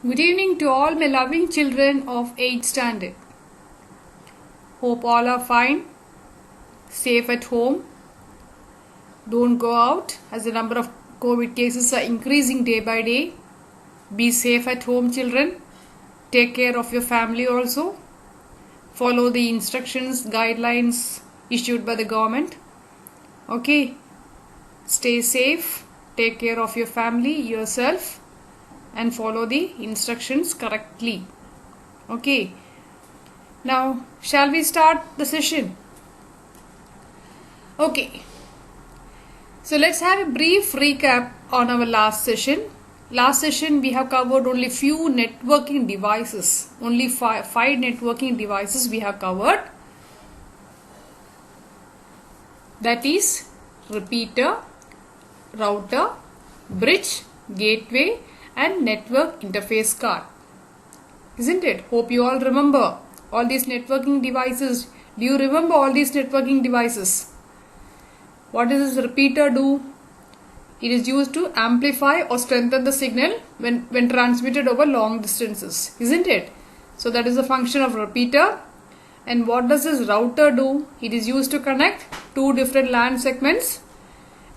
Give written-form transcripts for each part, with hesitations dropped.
Good evening to all my loving children of 8th standard. Hope all are fine, safe at home. Don't go out as the number of COVID cases are increasing day by day. Be safe at home, children. Take care of your family also. Follow the instructions, guidelines issued by the government. Okay. Stay safe. Take care of your family, yourself, and follow the instructions correctly. Okay. Now, shall we start the session? Okay. So, let's have a brief recap on our last session. Last session, we have covered only few networking devices. Only five networking devices we have covered. That is repeater, router, bridge, gateway, and network interface card. Isn't it? Hope you all remember all these networking devices. Do you remember all these networking devices? What does this repeater do? It is used to amplify or strengthen the signal when transmitted over long distances. Isn't it? So that is the function of repeater. And what does this router do? It is used to connect two different LAN segments,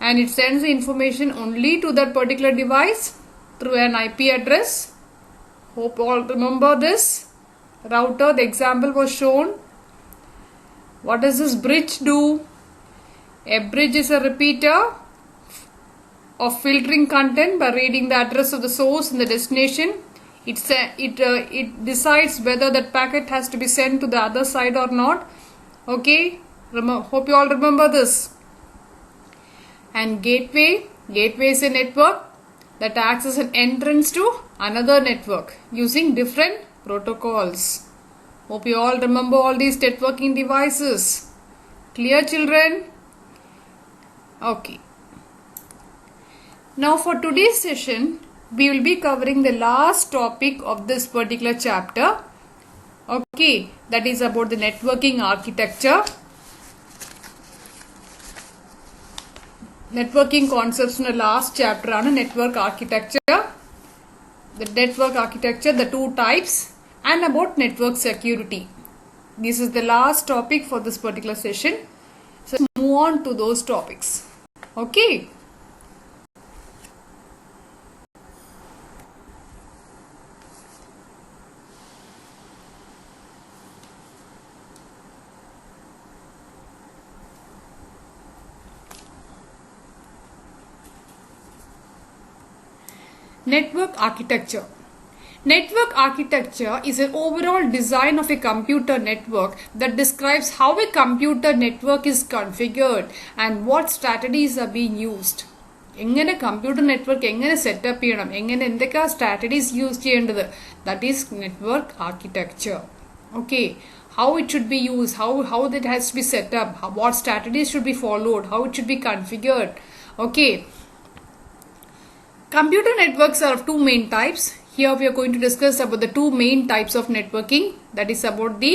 and it sends the information only to that particular device through an IP address. Hope all remember this. Router, the example was shown. What does this bridge do? A bridge is a repeater of filtering content by reading the address of the source and the destination. It decides whether that packet has to be sent to the other side or not. Okay, hope you all remember this. And gateway is a network that acts as an entrance to another network using different protocols. Hope you all remember all these networking devices. Clear, children? Okay. Now for today's session, we will be covering the last topic of this particular chapter. Okay, that is about the networking architecture. Networking concepts in the last chapter on network architecture. The network architecture, the two types, and about network security. This is the last topic for this particular session. So move on to those topics. Okay. Network architecture. Network architecture is an overall design of a computer network that describes how a computer network is configured and what strategies are being used. എങ്ങനെ computer network എങ്ങനെ setup ചെയ്യണം, എങ്ങനെ എന്തൊക്കെ strategies use ചെയ്യേണ്ടത്, that is network architecture. Okay, how it should be used, how that has to be set up, what strategies should be followed, how it should be configured. Okay. Computer networks are of two main types. Here we are going to discuss about the two main types of networking. That is about the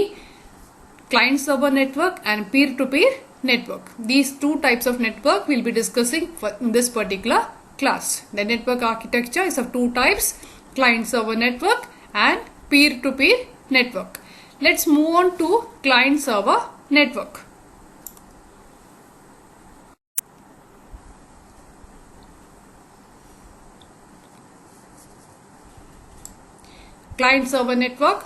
client-server network and peer-to-peer network. These two types of network we will be discussing in this particular class. The network architecture is of two types: client-server network and peer-to-peer network. Let's move on to client-server network. Client-server network.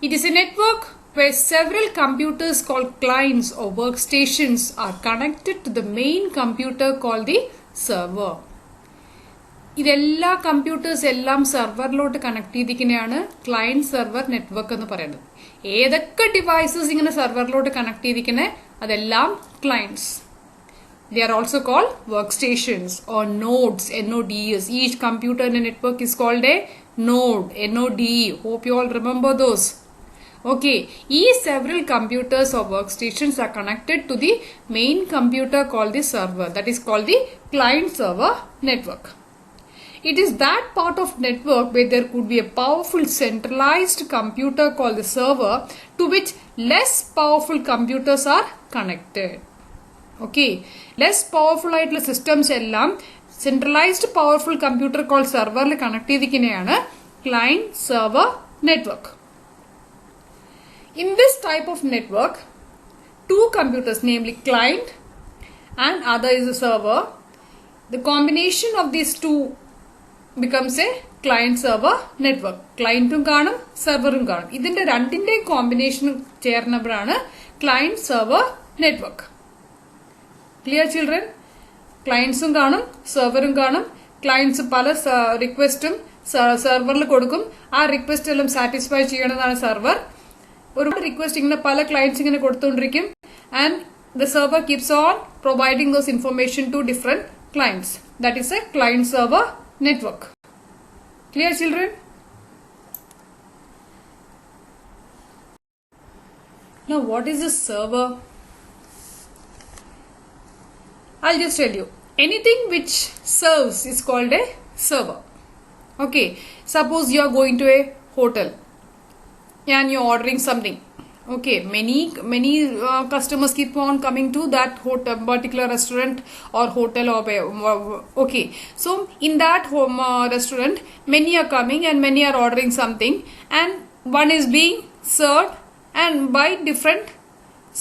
It is a network where several computers called clients or workstations are connected to the main computer called the server. ഇതെല്ലാ computers എല്ലാം സെർവറിലോട്ട് connect ചെയ്തിരിക്കുന്നതാണ് client server network എന്ന് പറയുന്നത്. ഏതൊക്കെ devices ഇങ്ങനെ സെർവറിലോട്ട് connect ചെയ്തിരിക്കുന്നത് അതെല്ലാം clients. They are also called workstations or nodes, NODs. Each computer in a network is called a node, NODE. Hope you all remember those. Okay, several computers or workstations are connected to the main computer called the server. That is called the client-server network. It is that part of network where there could be a powerful centralized computer called the server to which less powerful computers are connected. Okay, less powerful ആയിട്ടുള്ള systems എല്ലാം centralised powerful computer call സെർവറിൽ connect ചെയ്തിരിക്കുന്നതാണ് client-server network. In this type of network, two computers, namely client and other is a server, the combination of these two becomes a client-server network. Client-ഉം കാണും server-ഉം കാണും. ഇതിന്റെ രണ്ടിന്റെയും combination ചേർന്നപ്പോഴാണ് client-server network. Clear children? Clients-ഉം കാണും server-ഉം കാണും. Clients പല request-ഉം server-ൽ കൊടുക്കും. ആ request എല്ലാം satisfy ചെയ്യണതാണ് server. ഒരു request ഇങ്ങനെ പല clients ഇങ്ങനെ കൊടുത്തുകൊണ്ടിരിക്കും. And the server keeps on providing those information to different clients. That is a client-server network. Clear children? Now what is a server? I'll just tell you. Anything which serves is called a server. Okay. Suppose you are going to a hotel and you're ordering something. Okay, many customers keep on coming to that hotel, particular restaurant or hotel or okay. So in that home restaurant, many are coming and many are ordering something, and one is being served and by different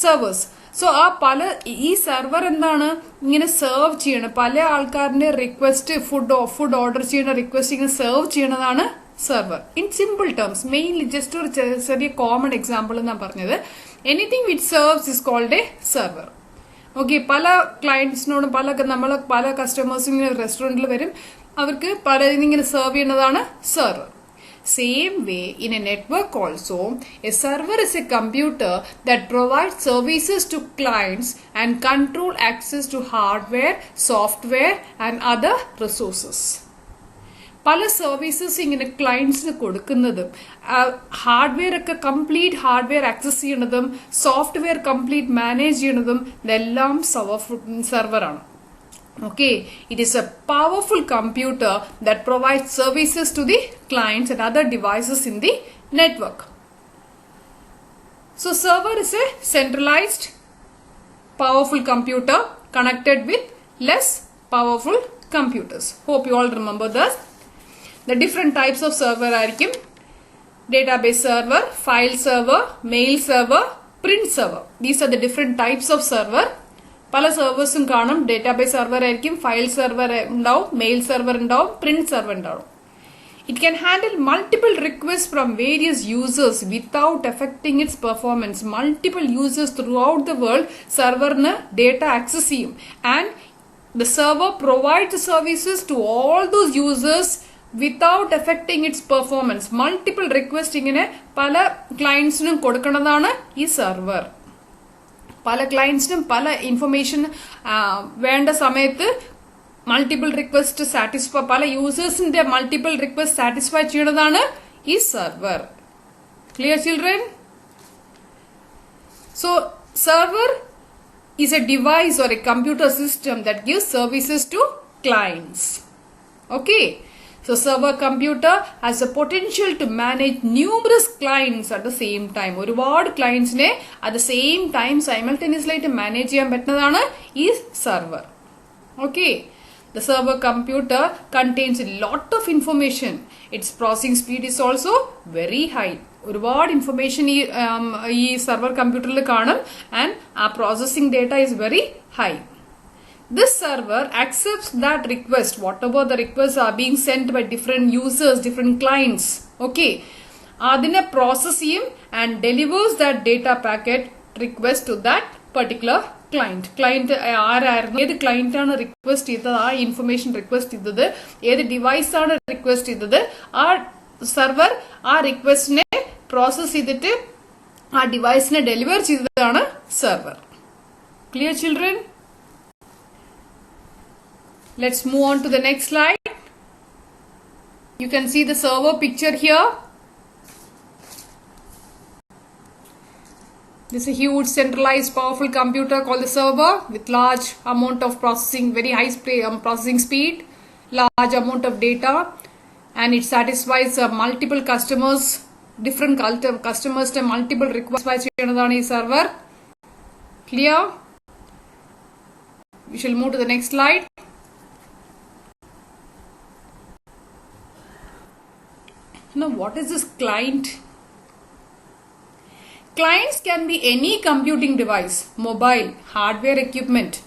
servers. So ആ പല ഈ server എന്താണ് ഇങ്ങനെ serve ചെയ്യണം പല ആൾക്കാരുടെ request food order ചെയ്യുന്ന request ഇങ്ങനെ serve ചെയ്യണതാണ് server. In simple terms, mainly just ഒരു ചെറിയ common example ഞാൻ പറഞ്ഞത് anything which serves is called a server. Okay, പല ക്ലയൻസിനോടും പല കസ്റ്റമേഴ്സും ഇങ്ങനെ റെസ്റ്റോറൻറ്റിൽ വരും അവർക്ക് പലതിനും ഇങ്ങനെ സെർവ് ചെയ്യുന്നതാണ് server. Same way, in a network also, a server is a computer that provides services to clients and control access to hardware, software and other resources. പല സർവീസസ് ഇങ്ങനെ ക്ലയൻസിന് കൊടുക്കുന്നതും ഹാർഡ്വെയർ ഒക്കെ കംപ്ലീറ്റ് ഹാർഡ്വെയർ ആക്സസ് ചെയ്യണതും software complete manage ചെയ്യണതും ഇതെല്ലാം സെർവറാണ്. Okay, it is a powerful computer that provides services to the clients and other devices in the network. So server is a centralized powerful computer connected with less powerful computers. Hope you all remember this. The different types of server ആയിരിക്കും database server, file server, mail server, print server. These are the different types of server. പല serversഉം കാണും database server ആയിരിക്കും file server ഉണ്ടാവും mail server ഉണ്ടാവും print server ഉണ്ടാവും. It can handle multiple requests from various users without affecting its performance. Multiple users throughout the world serverന് data access ചെയ്യും and the server provides services to all those users without affecting its performance. Multiple requests ഇങ്ങനെ പല ക്ലയൻസിനും കൊടുക്കുന്നതാണ് ഈ server. പല ക്ലയൻസിനും പല information വേണ്ട സമയത്ത് multiple request satisfy പല യൂസേഴ്സിന്റെ മൾട്ടിപ്പിൾ റിക്വസ്റ്റ് സാറ്റിസ്ഫൈ ചെയ്യുന്നതാണ് ഈ server. Clear children? So server is a device or a computer system that gives services to clients. Okay. So server computer has a potential to manage numerous clients at the same time. ഒരുപാട് ക്ലയൻസിനെ at the same time simultaneously ആയിട്ട് manage ചെയ്യാൻ പറ്റുന്നതാണ് ഈ server. Okay. The server computer contains a lot of information. Its processing speed is also very high. ഒരുപാട് information ഈ server കമ്പ്യൂട്ടറിൽ കാണും and ആ processing data is very high. This server accepts that request, whatever the requests are being sent by different users, different clients. Okay. അതിനെ process ചെയ്യും and delivers that data packet request to that particular client. Client ആരായിരുന്നു, ഏത് client ആണ് request ചെയ്തത്, ആ information request ചെയ്തത്, ഏത് device ആണ് റിക്വസ്റ്റ് ചെയ്തത്, ആ സെർവർ ആ റിക്വസ്റ്റിനെ പ്രോസസ് ചെയ്തിട്ട് ആ ഡിവൈസിനെ ഡെലിവർ ചെയ്തതാണ് server. Clear children? Let's move on to the next slide. You can see the server picture here. This is a huge centralized powerful computer called the server with large amount of processing, very high processing speed, large amount of data, and it satisfies multiple customers, different customers to multiple requests by cheyanadana ee server. Clear? We shall move to the next slide. Now, what is this client? Clients can be any computing device, mobile, hardware equipment,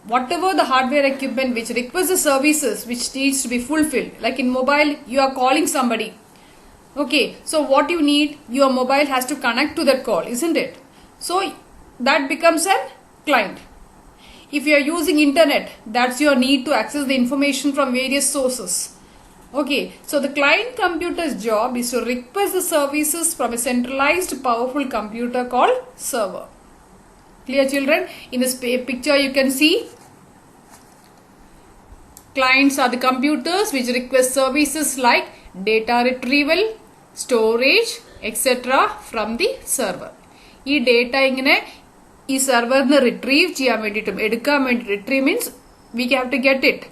whatever the hardware equipment which requires the services which needs to be fulfilled. Like in mobile, you are calling somebody. Okay, so what you need, your mobile has to connect to that call, isn't it? So that becomes a client. If you are using internet, that's your need to access the information from various sources. Okay, so the client computer's job is to request the services from a centralized powerful computer called server. Clear, children? In this picture you can see clients are the computers which request services like data retrieval, storage, etc. from the server. ഈ data ഇങ്ങനെ ഈ സെർവറിന് retrieve ചെയ്യാൻ വേണ്ടിയിട്ടും എടുക്കാൻ വേണ്ടി retrieve means we have to get it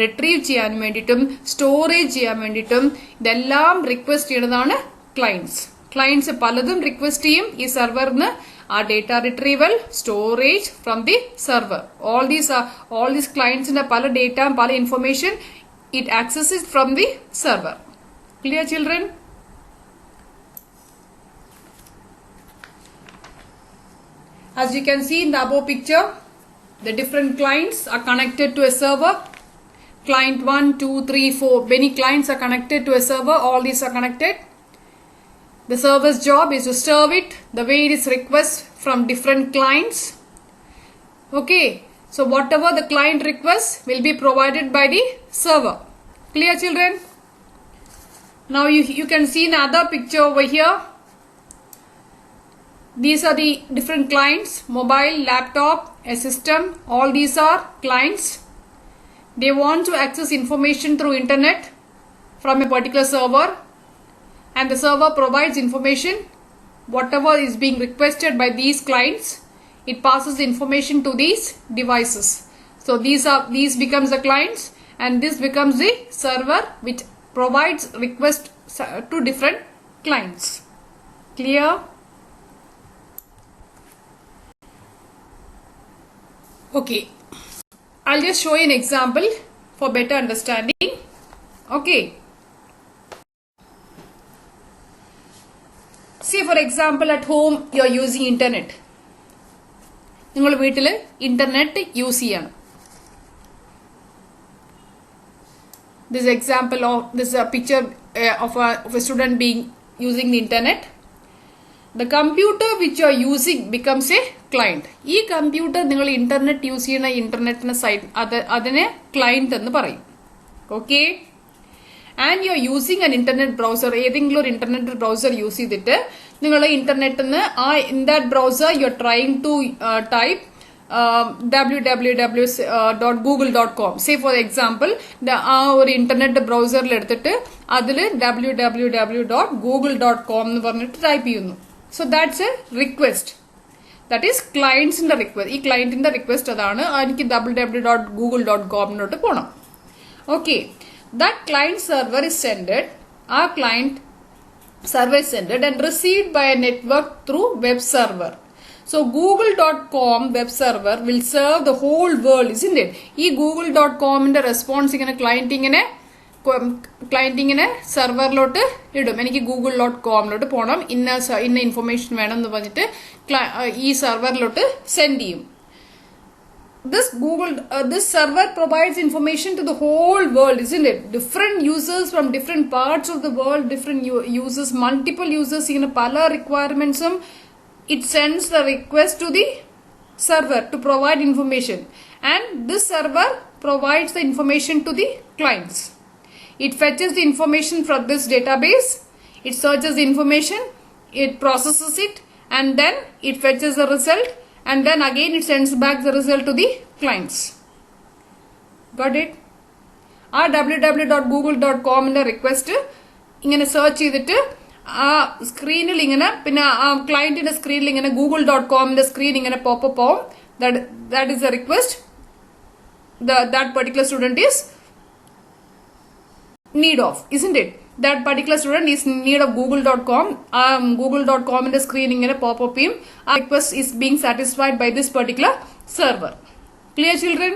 retrieve ചെയ്യാൻ വേണ്ടിയിട്ടും സ്റ്റോറേജ് ചെയ്യാൻ വേണ്ടിയിട്ടും ഇതെല്ലാം റിക്വസ്റ്റ് ചെയ്യുന്നതാണ് ക്ലയൻറ്റ്സ്. ക്ലയൻറ്റ്സ് പലതും റിക്വസ്റ്റ് ചെയ്യും ഈ സെർവറിന് ആ data retrieval storage from the server. All these ക്ലയൻറ്റ്സിന്റെ പല ഡേറ്റ പല information it access from the server. Clear children? As you can see in the above picture, the different clients are connected to a server. Client 1, 2, 3, 4. Many clients are connected to a server. All these are connected. The server's job is to serve it, the various requests from different clients. Okay. So whatever the client requests will be provided by the server. Clear, children? Now you can see another picture over here. These are the different clients, mobile, laptop, a system, all these are clients. They want to access information through internet from a particular server, and the server provides information. Whatever is being requested by these clients, it passes the information to these devices. So these becomes the clients, and this becomes the server which provides request to different clients. Clear? Okay, I'll just show you an example for better understanding. Okay, see for example at home you are using internet. നിങ്ങൾ വീട്ടിൽ internet use ചെയ്യണം. This example of this picture of a student being using the internet. The computer which you are using becomes a client. ഈ computer നിങ്ങൾ internet use ചെയ്യുന്ന ഇന്റർനെറ്റിന്റെ site അതിനെ client എന്ന് പറയും. Okay, and you are using an internet browser. ഏതെങ്കിലും ഒരു internet browser use ചെയ്തിട്ട് നിങ്ങൾ ഇന്റർനെറ്റിൽ നിന്ന് in that browser you are trying to type www.google.com. Say for example ആ ഒരു ഇന്റർനെറ്റ് ബ്രൗസറിൽ എടുത്തിട്ട് അതിൽ www.google.com എന്ന് പറഞ്ഞിട്ട് ടൈപ്പ് ചെയ്യുന്നു. So that's a request. That is clients in the request. ഈ client in the request അതാണ് എനിക്ക് www.google.com പോണം. Okay, that client server is sended. Our client server is sended and received by a network through web server. So google.com web server will serve the whole world, isn't it? ഈ google.com ന്റെ response ഇങ്ങനെ client ഇങ്ങനെ സെർവറിലോട്ട് ഇടും. എനിക്ക് google.com പോകണം, ഇന്ന information വേണം എന്ന് പറഞ്ഞിട്ട് ഈ സെർവറിലോട്ട് സെൻഡ് ചെയ്യും. This server provides information to the whole world, isn't it? Different users from different parts of the world, different users, multiple users, ഇങ്ങനെ പല റിക്വയർമെന്റ്സും it sends the request to the server to provide information, and this server provides the information to the clients. It fetches the information from this database, it searches the information, it processes it, and then it fetches the result, and then again it sends back the result to the clients. Got it? ആ www.google.com ന്റെ request ഇങ്ങനെ search ചെയ്തിട്ട് ആ സ്ക്രീനിൽ ഇങ്ങനെ പിന്നെ ആ ക്ലയന്റിന്റെ സ്ക്രീനിൽ ഇങ്ങനെ google.com സ്ക്രീൻ ഇങ്ങനെ പോപ്പപ്പ് ആവും. That is A request that particular student is need of, isn't it? That particular student is in need of google.com. google.com in the screen ingane pop up ചെയ്യും. Our request is being satisfied by this particular server. Clear, children?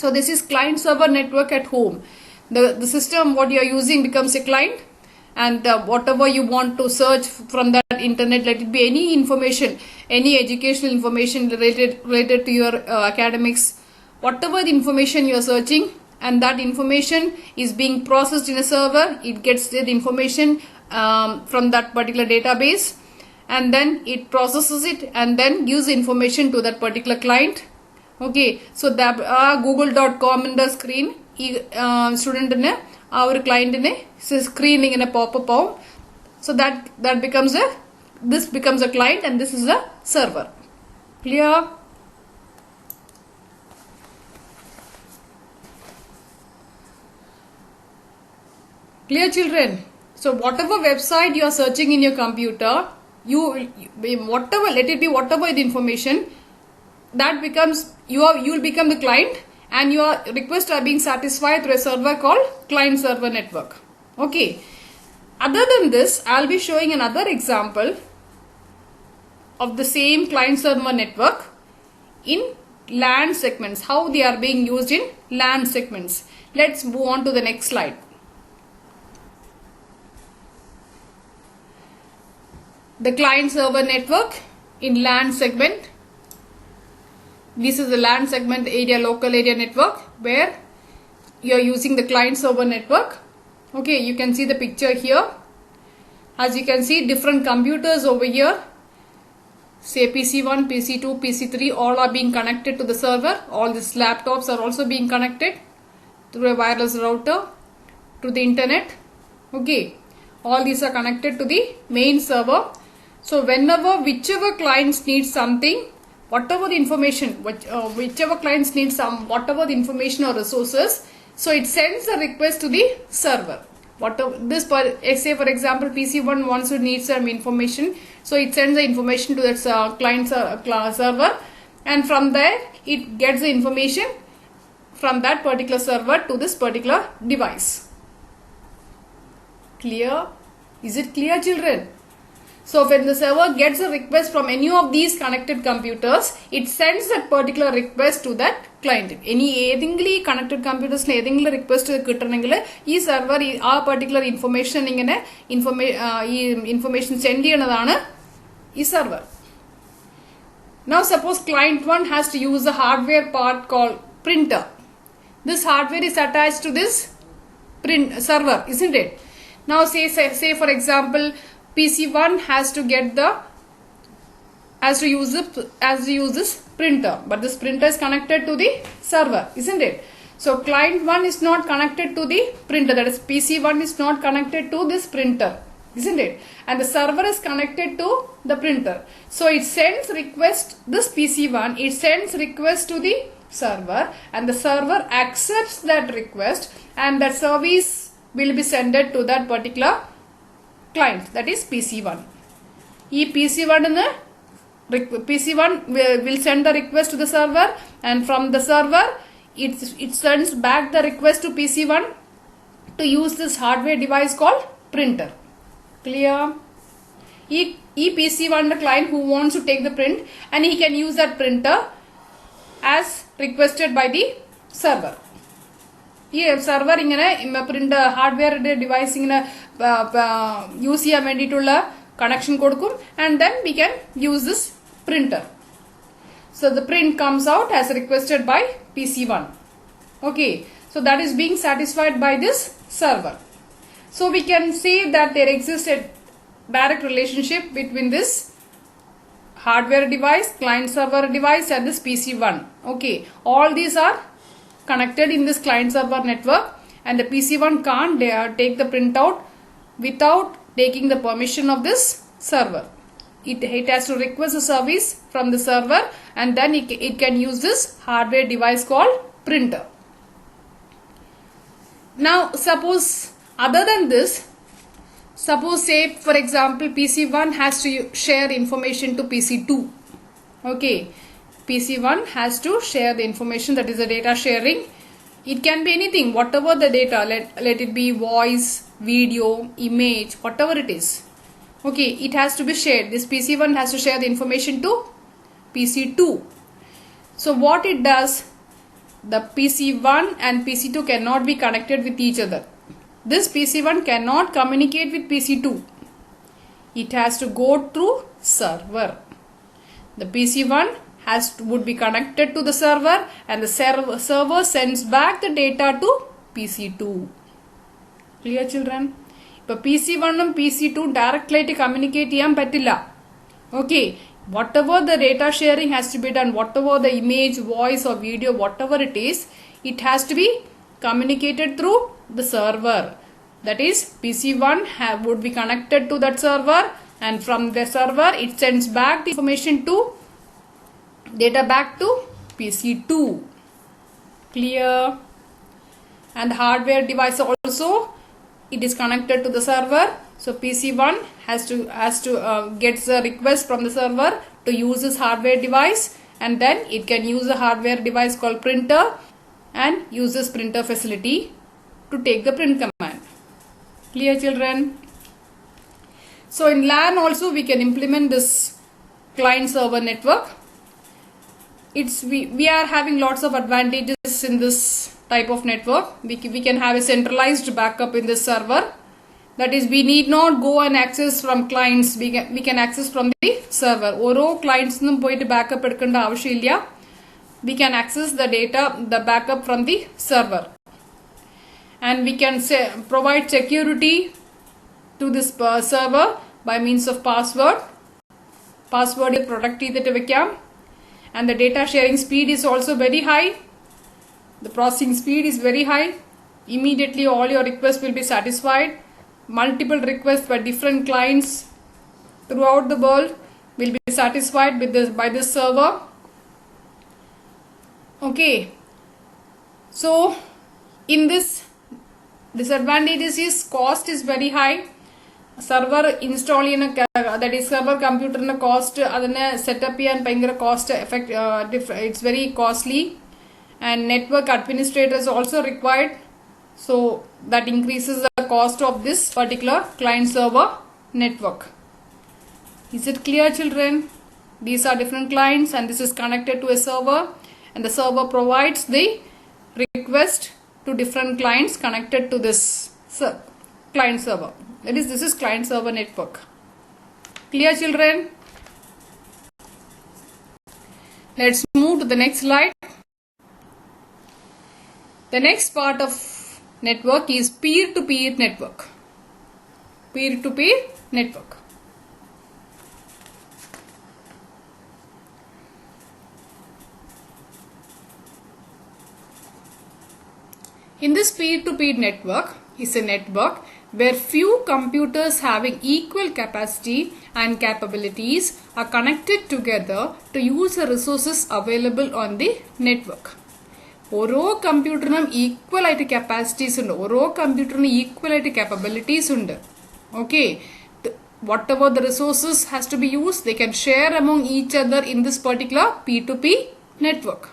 So this is client server network at home. The system what you are using becomes a client, and whatever you want to search from that internet, let it be any information, any educational information related to your academics, whatever the information you are searching, and that information is being processed in a server. It gets the information from that particular database, and then it processes it and then gives information to that particular client. Okay, so that google.com in the screen student in our client in a screening in a pop-up out. So that becomes this becomes a client and this is a server. Clear? Clear, children? So whatever website you are searching in your computer, whatever, let it be whatever the information, that becomes you will become the client, and your requests are being satisfied through a server called client server network. Okay. Other than this, I'll be showing another example of the same client server network in LAN segments, how they are being used in LAN segments. Let's move on to the next slide. The client server network in LAN segment. This is the LAN segment area, local area network, where you are using the client server network. Okay, you can see the picture here. As you can see, different computers over here, say PC1, PC2, PC3, all are being connected to the server. All these laptops are also being connected through a wireless router to the internet. Okay, all these are connected to the main server. So whenever whichever clients need something, whatever the information, whichever clients need whatever the information or resources, so it sends a request to the server. Whatever this, say for example, PC1 wants to need some information, so it sends the information to that client server, and from there it gets the information from that particular server to this particular device. Clear? Is it clear, children? So when the server gets a request from any of these connected computers, it sends that particular request to that client. Any connected computers request to this server particular information information send this server. Now suppose client 1 has to use the hardware part called printer. This hardware is attached to this server, isn't it? Now say for example, PC1 has to use this printer, but this printer is connected to the server, isn't it? So client 1 is not connected to the printer, that is PC1 is not connected to this printer, isn't it? And the server is connected to the printer. So it sends request, this PC1, it sends request to the server, and the server accepts that request, and that service will be sent to that particular client, that is PC1. PC1 will send the request to the server, and from the server it sends back the request to PC1 to use this hardware device called printer. Clear? PC1 the client who wants to take the print, and he can use that printer as requested by the server. Here server print hardware device use connection kodukkum, and then we can use this printer. So the print comes out as requested by PC1. Okay, so that is being satisfied by this server. So we can say that there exists a direct relationship between this hardware device, client server device, and this PC1. Okay, all these are connected in this client server network, and the PC1 can't take the printout without taking the permission of this server. It has to request a service from the server, and then it can use this hardware device called printer. Now suppose other than this, suppose say for example PC1 has to share information to PC2. Okay, PC1 has to share the information, that is the data sharing. It can be anything, whatever the data, let it be voice, video, image, whatever it is. Okay, it has to be shared. This PC1 has to share the information to PC2. So what it does, the PC1 and PC2 cannot be connected with each other. this PC1 cannot communicate with PC2. It has to go through server. The PC1 would be connected to the server, and the server sends back the data to PC2. Clear, children? Now PC1 and PC2 directly communicate ചെയ്യാൻ പറ്റില്ല. Okay, whatever the data sharing has to be done, whatever the image, voice or video, whatever it is, it has to be communicated through the server. That is, PC1 would be connected to that server, and from the server it sends back the information to data back to PC2. Clear? And the hardware device also, it is connected to the server. So PC1 has to get the request from the server to use this hardware device, and then it can use a hardware device called printer and use this printer facility to take the print command. Clear, children? So in LAN also we can implement this client server network. We are having lots of advantages in this type of network. We can have a centralized backup in this server. That is, we need not go and access from clients. We can access from the server. Oro clients num poite backup edukanda avashyamilla. We can access the data, the backup from the server, and we can provide security to this server by means of password. Password is protect ചെയ്തിട്ട് വെക്കാം. And the data sharing speed is also very high. The processing speed is very high. Immediately all your requests will be satisfied. Multiple requests by different clients throughout the world will be satisfied by this server. Okay. So in this, disadvantages is cost is very high. Server install that is server computer na cost adana setup cheyan bhayangara cost effect it's very costly, and network administrator is also required, so that increases the cost of this particular client server network. Is it clear, children? These are different clients, and this is connected to a server, and the server provides the request to different clients connected to this client server. That is, this is client server network. Clear, children? Let's move to the next slide. The next part of network is peer-to-peer network. Peer-to-peer network. In this peer-to-peer network is a network where few computers having equal capacity and capabilities are connected together to use the resources available on the network. ഓരോ കമ്പ്യൂട്ടറിനും equal ആയിട്ട് capacities ഉണ്ട്, ഓരോ കമ്പ്യൂട്ടറിനും equal ആയിട്ട് capabilities ഉണ്ട്. Okay, whatever the resources has to be used, they can share among each other in this particular P2P network.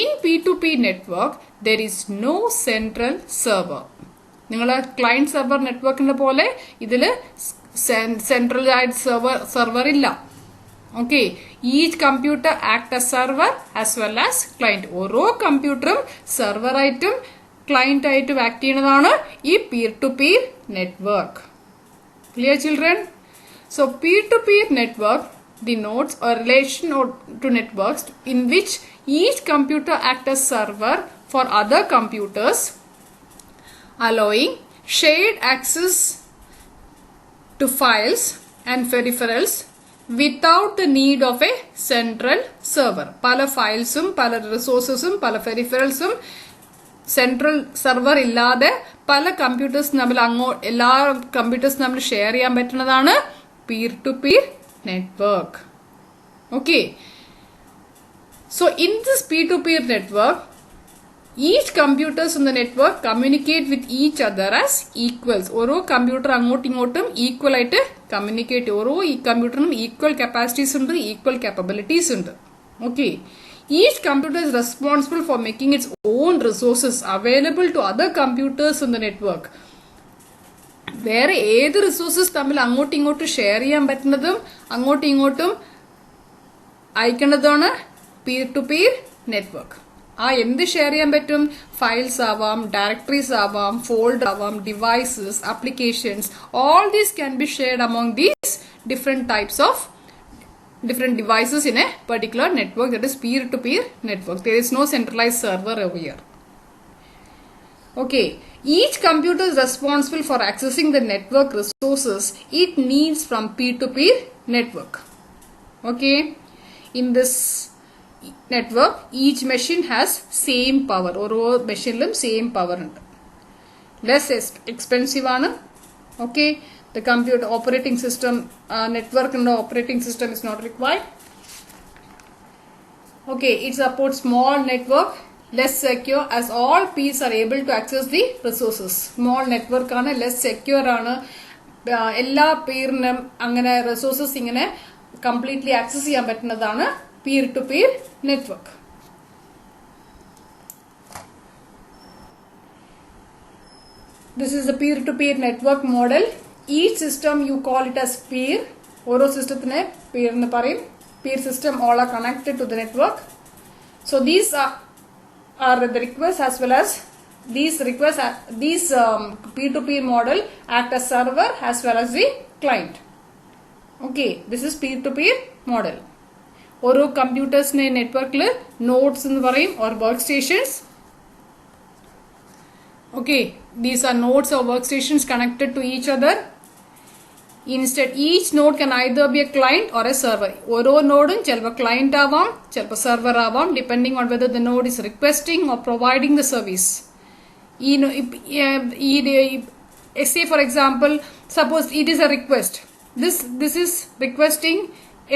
In P2P network, there is no central server. നിങ്ങളെ client server നെറ്റ്വർക്കിന്റെ പോലെ ഇതില് centralised server ഇല്ല. Okay, each computer act as server as well as client. ഓരോ കമ്പ്യൂട്ടറും സെർവറായിട്ടും client ആയിട്ടും act ചെയ്യുന്നതാണ് ഈ peer to peer network. Clear, children? So peer to peer network denotes a relation to networks in which each computer acts as server for other computers, allowing shared access to files and peripherals without the need of a central server. പല ഫയൽസും പല റിസോഴ്സസും പല പെരിഫറൽസും central server ഇല്ലാതെ പല computers തമ്മിൽ എല്ലാ computers തമ്മിൽ share ചെയ്യാൻ പറ്റുന്നതാണ് peer to peer network. Okay, so in this peer-to-peer network, each computers in the network communicate with each other as equals. ഓരോ കമ്പ്യൂട്ടർ അങ്ങോട്ടും ഇങ്ങോട്ടും ഈക്വൽ ആയിട്ട് കമ്മ്യൂണിക്കേറ്റ്. ഓരോ ഈ കമ്പ്യൂട്ടറിനും ഈക്വൽ കപ്പാസിറ്റീസ് ഉണ്ട്, ഈക്വൽ capabilities ഉണ്ട്. Okay, each computer is responsible for making its own resources available to other computers in the network. വേറെ ഏത് റിസോഴ്സസ് തമ്മിൽ അങ്ങോട്ടും ഇങ്ങോട്ടും ഷെയർ ചെയ്യാൻ പറ്റുന്നതും അങ്ങോട്ടും ഇങ്ങോട്ടും അയക്കുന്നതാണ് പീർ ടു പീർ നെറ്റ്വർക്ക്. എന്ത് ഷെയർ ചെയ്യാൻ പറ്റും? ഫയൽസ് ആവാം, ഡയറക്ടറീസ് ആവാം, ഫോൾഡർ ആവാം, devices, applications, all these can be shared among these different types of different devices in a particular network, that is peer-to-peer network. There is no centralized server over here. Okay, each computer is responsible for accessing the network resources it needs from peer-to-peer network. Okay, in this network each machine has same power. ഓരോ മെഷീനിലും same power ഉണ്ട്. Less expensive ആണ്. Okay, the computer operating system network and the operating system is not required. Okay, it supports small network, less secure, as all peers are able to access the resources. Small network ആണ്, less secure ആണ്. എല്ലാ peerനും അങ്ങനെ resources ഇങ്ങനെ completely access ചെയ്യാൻ പറ്റുന്നതാണ് peer to peer network. This is the peer to peer network model. Each system you call it as peer. ഓരോ സിസ്റ്റത്തിനെ peer എന്ന് പറയും. Peer system all are connected to the network. So these are the requests, as well as these requests, these peer to peer model act as server as well as the client. Okay, this is peer to peer model. ഓരോ കമ്പ്യൂട്ടേഴ്സിനെ നെറ്റ്വർക്കിൽ nodes എന്ന് പറയും, or workstations. Okay, these are nodes or workstations connected to each other. Instead, each node can either be a client or a server. ഓരോ നോഡും ചിലപ്പോൾ client ആവാം, ചിലപ്പോൾ server ആവാം, depending on whether the node is requesting or providing the service. Say for example, suppose it is a request. This is requesting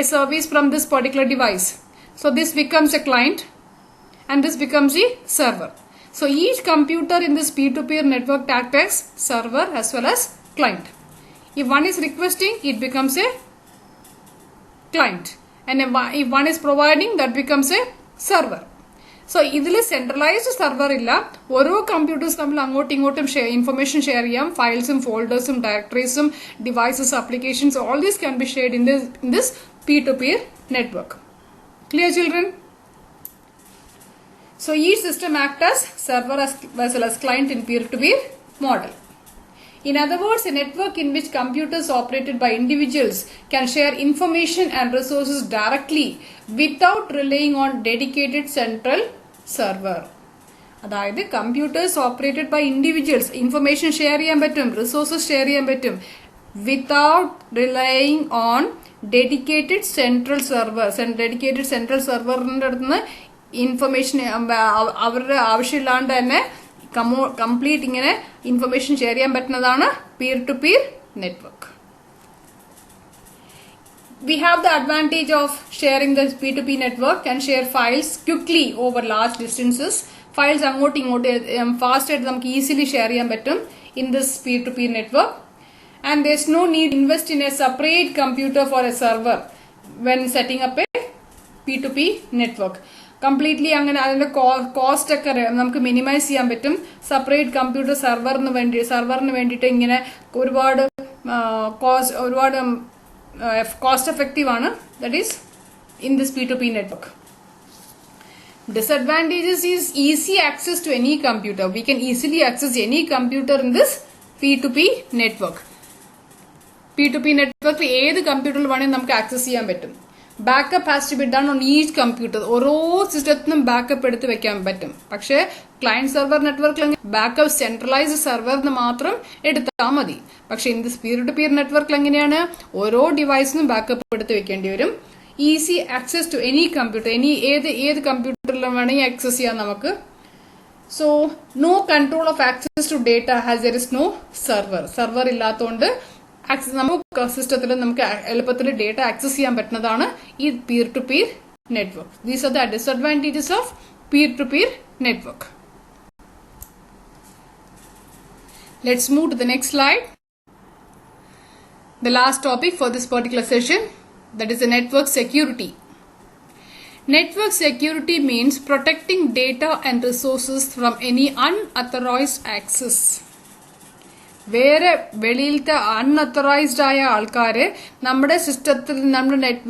a service from this particular device. So this becomes a client and this becomes a server. So each computer in this peer-to-peer network acts as server as well as client. If one is requesting, it becomes a client, and if one is providing, that becomes a server. So ഇതിൽ centralised server ഇല്ല. ഓരോ computers തമ്മിൽ അങ്ങോട്ടും ഇങ്ങോട്ടും information share ചെയ്യാം. ഫയൽസും ഫോൾഡേഴ്സും ഡയറക്ടറീസും devices applications all these can be shared in this peer-to-peer network. Clear, children? So each system acts as server as well as client in peer-to-peer model. In other words, a network in which computers operated by individuals can share information and resources directly without relying on dedicated central server. അതായത് computers operated by individuals information share ചെയ്യാൻ പറ്റും, resources share ചെയ്യാൻ പറ്റും, without relying on dedicated central server. Dedicated central സെർവറിൻ്റെ അടുത്ത് നിന്ന് information അവരുടെ ആവശ്യമില്ലാണ്ട് തന്നെ കംപ്ലീറ്റ് ഇങ്ങനെ ഇൻഫർമേഷൻ ഷെയർ ചെയ്യാൻ പറ്റുന്നതാണ് peer to peer network. We have the advantage of sharing the P2P network, can share files quickly over large distances. Files അങ്ങോട്ടും ഇങ്ങോട്ടും ഫാസ്റ്റ് ആയിട്ട് നമുക്ക് ഈസിലി ഷെയർ ചെയ്യാൻ പറ്റും in this peer-to-peer network. And there's no need to invest in a separate computer for a server when setting up a P2P network. Completely അങ്ങനെ അതിന്റെ cost ഒക്കെ നമുക്ക് മിനിമൈസ് ചെയ്യാൻ പറ്റും. സെപ്പറേറ്റ് കമ്പ്യൂട്ടർ സെർവറിന് വേണ്ടിയിട്ട് ഇങ്ങനെ ഒരുപാട് കോസ്റ്റ് എഫക്റ്റീവ് ആണ്. That is in this P2P network. Disadvantages is easy access to any computer. We can easily access any computer in this P2P network. P2P network ഏത് കമ്പ്യൂട്ടറിൽ വേണമെങ്കിൽ നമുക്ക് ആക്സസ് ചെയ്യാൻ പറ്റും. Backup has to be done on each computer. ഓരോ സിസ്റ്റത്തിനും backup എടുത്ത് വെക്കാൻ പറ്റും. പക്ഷേ ക്ലയന്റ് സെർവർ നെറ്റ്വർക്കിൽ ബാക്കപ്പ് സെൻട്രലൈസ്ഡ് സെർവറിന് മാത്രം എടുത്താൽ മതി. പക്ഷെ ഇൻ ദിസ് peer-to-peer നെറ്റ്വർക്കിൽ എങ്ങനെയാണ്? ഓരോ ഡിവൈസിനും ബാക്കപ്പ് എടുത്ത് വെക്കേണ്ടി വരും. Easy access to any computer, ഏത് കമ്പ്യൂട്ടറിലും വേണമെങ്കിൽ ആക്സസ് ചെയ്യാം നമുക്ക്. So no control of access to data has there is no server ഇല്ലാത്തതുകൊണ്ട് നമുക്ക് സിസ്റ്റത്തിൽ നമുക്ക് എളുപ്പത്തിൽ ഡേറ്റ ആക്സസ് ചെയ്യാൻ പറ്റുന്നതാണ് ഈ peer-to-peer network. These are the disadvantages of peer-to-peer network. Let's move to the next slide. The last topic for this particular session, that is the network security. Network security means protecting data and resources from any unauthorized access. വേറെ വെളിയിലത്തെ അൺഅത്തോറൈസ്ഡ് ആയ ആൾക്കാര് നമ്മുടെ സിസ്റ്റത്തിൽ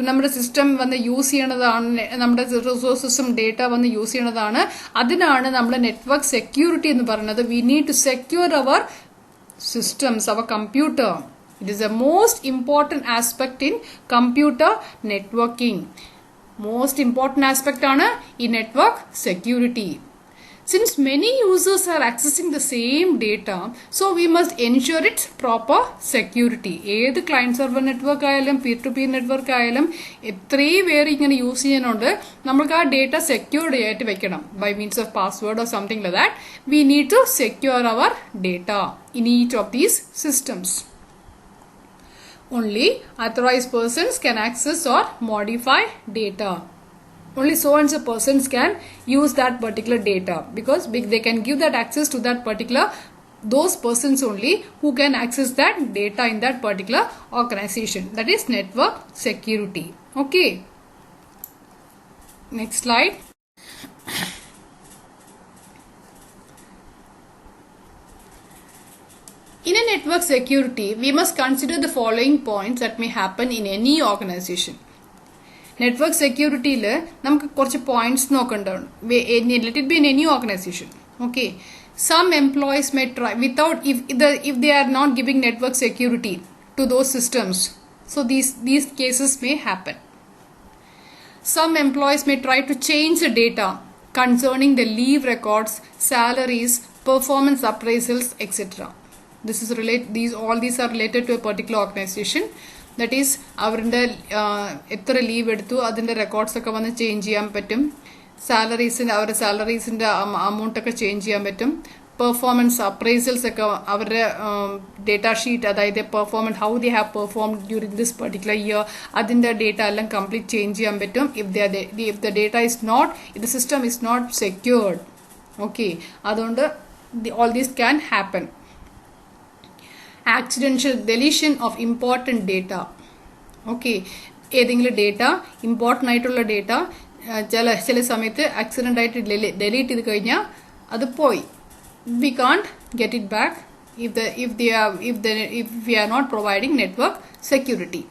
നമ്മുടെ system വന്ന് use ചെയ്യണതാണ്, നമ്മുടെ റിസോഴ്സസും data വന്ന് use ചെയ്യണതാണ്. അതിനാണ് നമ്മൾ നെറ്റ്വർക്ക് സെക്യൂരിറ്റി എന്ന് പറയുന്നത്. We need to secure our systems, our computer. It is the most important aspect in computer networking. Most important aspect ആണ് ഈ network security. Since many users are accessing the same data, so we must ensure its proper security. ഏത് client server network ആയാലും peer to peer network ആയാലും എത്രയും പേര് ഇങ്ങനെ use ചെയ്യാനുണ്ട്, നമുക്ക് ആ ഡേറ്റ സെക്യൂർഡ് ആയിട്ട് വെക്കണം. By means of password or something like that, we need to secure our data in each of these systems. Only authorized persons can access or modify data. Only so and so persons can use that particular data, because they can give that access to that particular, those persons only who can access that data in that particular organization. That is network security. Okay. Next slide. In a network security, we must consider the following points that may happen in any organization. Network സെക്യൂരിറ്റിയിൽ നമുക്ക് കുറച്ച് points നോക്കേണ്ടതാണ്. Let it be in any organisation. Okay, some employees may try without if they are not giving network security to those systems, so these cases may happen. Some employees may try to change the data concerning the leave records, salaries, performance appraisals, etc. All these are related to a particular organization. That is അവരുടെ എത്ര leave എടുത്തു അതിൻ്റെ റെക്കോർഡ്സൊക്കെ വന്ന് change ചെയ്യാൻ പറ്റും. അവരുടെ സാലറീസിൻ്റെ അമൗണ്ടൊക്കെ change ചെയ്യാൻ പറ്റും. പെർഫോമൻസ് അപ്രൈസൽസ് ഒക്കെ അവരുടെ ഡേറ്റ ഷീറ്റ്, അതായത് performance how they have perform during this particular year, അതിൻ്റെ ഡേറ്റ എല്ലാം കംപ്ലീറ്റ് ചേഞ്ച് ചെയ്യാൻ പറ്റും. If the data is not, the system is not secured. Okay, അതുകൊണ്ട് all these can happen. Accidental deletion of important data. Okay, ഏതെങ്കിലും data, important ആയിട്ടുള്ള data ചില സമയത്ത് accident ആയിട്ട് ഡെലീറ്റ് ചെയ്ത് കഴിഞ്ഞാൽ അത് പോയി. We can't get it back if we are not providing network security.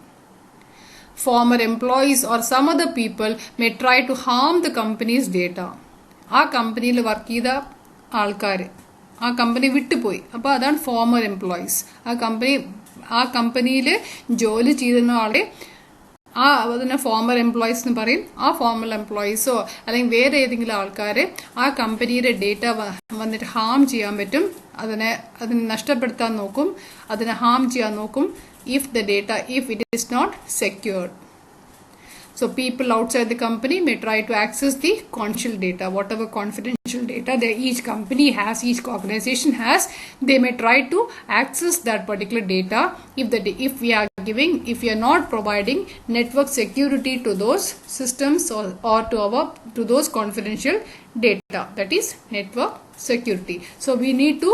Former employees or some other people may try to harm the company's data. ആ കമ്പനിയിൽ വർക്ക് ചെയ്ത ആൾക്കാർ ആ കമ്പനി വിട്ടുപോയി. അപ്പോൾ അതാണ് ഫോമർ എംപ്ലോയീസ്. ആ കമ്പനിയിൽ ജോലി ചെയ്തിരുന്ന ആളെ അതിനെ ഫോമർ എംപ്ലോയീസ് എന്ന് പറയും. ആ ഫോമർ എംപ്ലോയീസോ അല്ലെങ്കിൽ വേറെ ഏതെങ്കിലും ആൾക്കാർ ആ കമ്പനിയുടെ ഡേറ്റ വന്നിട്ട് ഹാം ചെയ്യാൻ പറ്റും. അതിനെ നഷ്ടപ്പെടുത്താൻ നോക്കും, അതിനെ ഹാം ചെയ്യാൻ നോക്കും. if it is not secured. So people outside the company may try to access the confidential data, whatever confidential data that each company has, each organization has, they may try to access that particular data if we are not providing network security to those systems or to those confidential data. That is network security. So we need to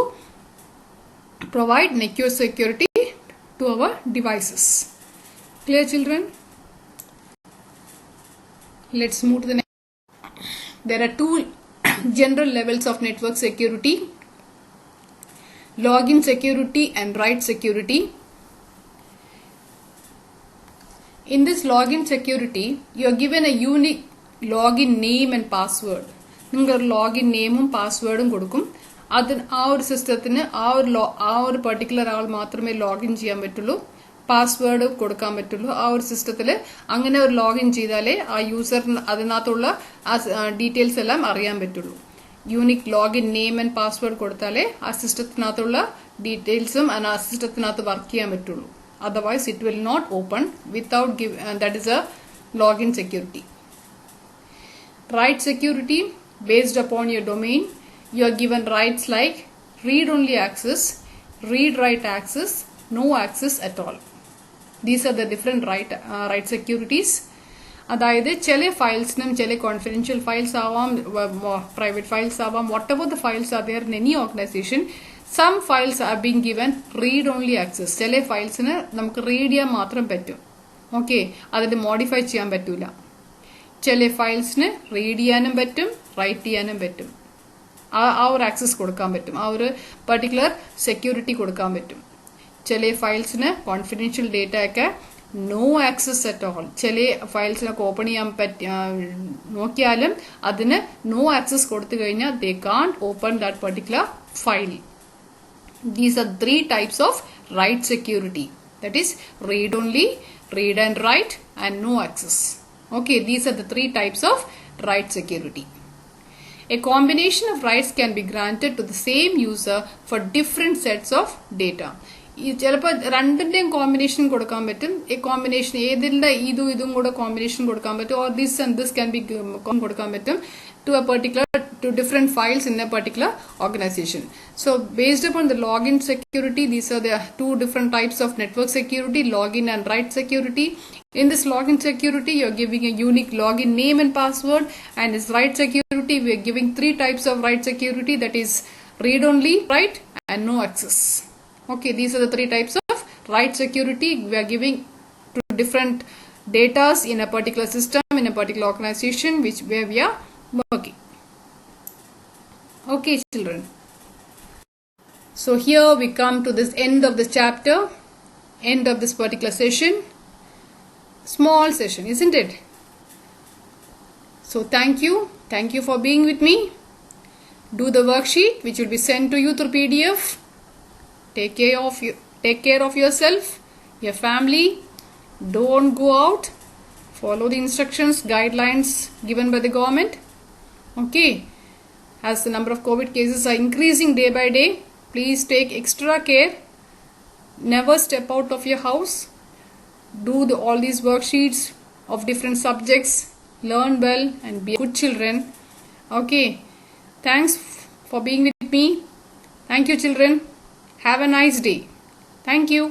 provide network security to our devices. Clear, children? Let's move to the next. There are two general levels of network security: login security and write security. In this login security, you are given a unique login name and password. നിങ്ങൾ login നെയിമും പാസ്വേഡും കൊടുക്കും. ആ ഒരു സിസ്റ്റത്തിന് ആ ഒരു particular ആൾ മാത്രമേ ലോഗിൻ ചെയ്യാൻ പറ്റുള്ളൂ, പാസ്വേഡ് കൊടുക്കാൻ പറ്റുള്ളൂ ആ ഒരു സിസ്റ്റത്തിൽ. അങ്ങനെ ഒരു ലോഗിൻ ചെയ്താലേ ആ യൂസറിന് അതിനകത്തുള്ള ആ ഡീറ്റെയിൽസ് എല്ലാം അറിയാൻ പറ്റുള്ളൂ. Unique login name and password കൊടുത്താലേ ആ സിസ്റ്റത്തിനകത്തുള്ള ഡീറ്റെയിൽസും ആ സിസ്റ്റത്തിനകത്ത് വർക്ക് ചെയ്യാൻ പറ്റുള്ളൂ. Otherwise it will not open without that is a login security. Write security, based upon your domain, you are given rights like read only access, read write access, no access at all. These are the different right securities. അതായത് ചില ഫയൽസിനും ചില confidential files ആവാം, private files ആവാം, whatever the files are there in any organisation, some files are being given read only access. ചില ഫയൽസിന് നമുക്ക് read ചെയ്യാൻ മാത്രം പറ്റും, ഓക്കെ, അതിന് മോഡിഫൈ ചെയ്യാൻ പറ്റൂല. ചില ഫയൽസിന് റീഡ് ചെയ്യാനും പറ്റും, റൈറ്റ് ചെയ്യാനും പറ്റും. ആ ഒരു ആക്സസ് കൊടുക്കാൻ പറ്റും, ആ ഒരു പർട്ടിക്കുലർ സെക്യൂരിറ്റി കൊടുക്കാൻ പറ്റും. ചില ഫയൽസിന് കോൺഫിഡൻഷ്യൽ ഡേറ്റ ഒക്കെ നോ ആക്സസ് അറ്റ് ഓൾ. ചില ഫയൽസിനൊക്കെ ഓപ്പൺ ചെയ്യാൻ നോക്കിയാലും അതിന് നോ ആക്സസ് കൊടുത്തു കഴിഞ്ഞാൽ they can't open that particular file. These are 3 types of write security. That is read only, read and write, and no access. Okay, these are the 3 types of write security. A combination of rights can be granted to the same user for different sets of data. ചിലപ്പോൾ രണ്ടിന്റെയും combination കൊടുക്കാൻ പറ്റും. ഈ combination ഏതിന്റെ ഇതും കൂടെ combination കൊടുക്കാൻ പറ്റും, or this and this can be കൊടുക്കാൻ പറ്റും to different files in a particular organization. So based upon the login security, these are the 2 different types of network security, login and write security. In this login security, you are giving a unique login name and password, and this write security, we are giving 3 types of write security, that is read only, write, and no access. Okay, these are the 3 types of write security we are giving to different datas in a particular system, in a particular organization where we are working. Okay, children. So here we come to this end of this chapter, end of this particular session. Small session, isn't it? So thank you for being with me. Do the worksheet which will be sent to you through PDF. Take care of yourself, your family. Don't go out. Follow the instructions, guidelines given by the government. Okay. As the number of COVID cases are increasing day by day, please take extra care. Never step out of your house. Do all these worksheets of different subjects. Learn well and be good children. Okay. Thanks for being with me. Thank you, children. Have a nice day. Thank you.